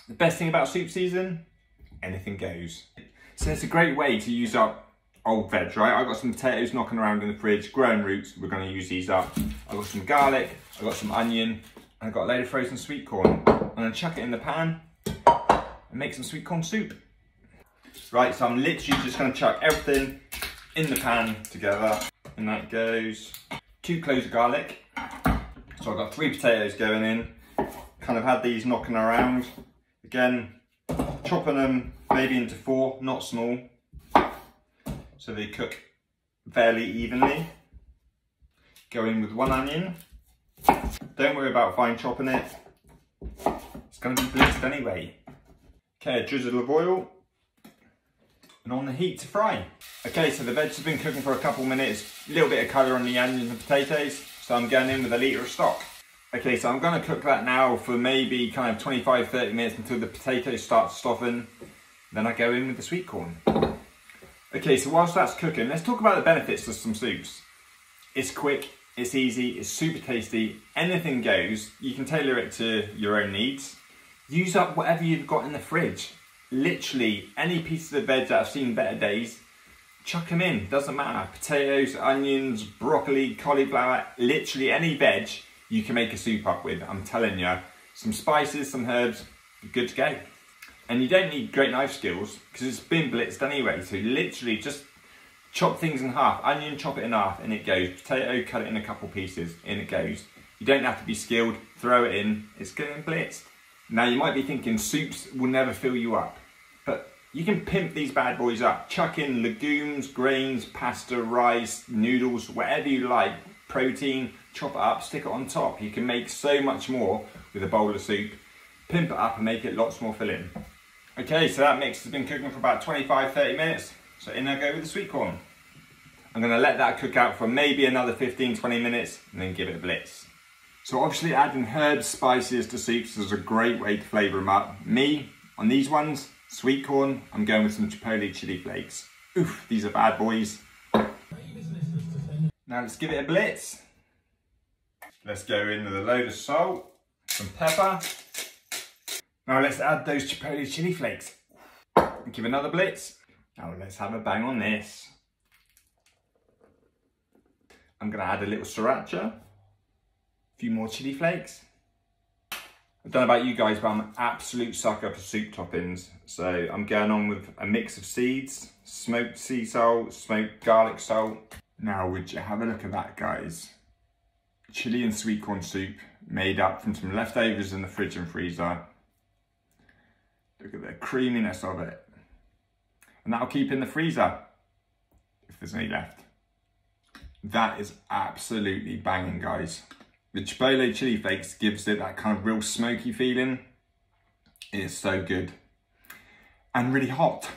The best thing about soup season, anything goes. So it's a great way to use up old veg, right? I've got some potatoes knocking around in the fridge, growing roots, we're gonna use these up. I've got some garlic, I've got some onion, and I've got a load of frozen sweet corn. I'm gonna chuck it in the pan and make some sweet corn soup. Right, so I'm literally just gonna chuck everything in the pan together. And that goes 2 cloves of garlic. So I've got 3 potatoes going in. Kind of had these knocking around. Again, chopping them maybe into 4, not small. So they cook fairly evenly. Go in with 1 onion. Don't worry about fine chopping it. It's going to be blitzed anyway. Okay, a drizzle of oil. And on the heat to fry. Okay, so the veg has been cooking for a couple minutes. A little bit of colour on the onions and potatoes. So I'm going in with a litre of stock. Okay, so I'm going to cook that now for maybe kind of 25-30 minutes until the potatoes start to soften. Then I go in with the sweet corn. Okay, so whilst that's cooking, let's talk about the benefits of some soups. It's quick, it's easy, it's super tasty, anything goes. You can tailor it to your own needs. Use up whatever you've got in the fridge. Literally, any pieces of veg that have seen better days, chuck them in, doesn't matter. Potatoes, onions, broccoli, cauliflower, literally any veg you can make a soup up with, I'm telling you. Some spices, some herbs, you're good to go. And you don't need great knife skills because it's been blitzed anyway. So literally just chop things in half. Onion, chop it in half and it goes. Potato, cut it in a couple pieces, in it goes. You don't have to be skilled, throw it in, it's getting blitzed. Now you might be thinking soups will never fill you up, but you can pimp these bad boys up. Chuck in legumes, grains, pasta, rice, noodles, whatever you like, protein, chop it up, stick it on top. You can make so much more with a bowl of soup. Pimp it up and make it lots more filling. Okay, so that mix has been cooking for about 25-30 minutes. So in I go with the sweet corn. I'm gonna let that cook out for maybe another 15-20 minutes and then give it a blitz. So obviously adding herbs, spices to soups is a great way to flavour them up. Me, on these ones, sweet corn, I'm going with some chipotle chili flakes. Oof, these are bad boys. Now let's give it a blitz. Let's go in with a load of salt, some pepper. Now let's add those chipotle chili flakes. Give another blitz. Now let's have a bang on this. I'm gonna add a little sriracha, a few more chili flakes. I don't know about you guys, but I'm an absolute sucker for soup toppings. So I'm going on with a mix of seeds, smoked sea salt, smoked garlic salt. Now would you have a look at that, guys? Chili and sweet corn soup made up from some leftovers in the fridge and freezer. Look at the creaminess of it. And that'll keep in the freezer if there's any left. That is absolutely banging, guys. The chipotle chili flakes gives it that kind of real smoky feeling. It is so good. And really hot.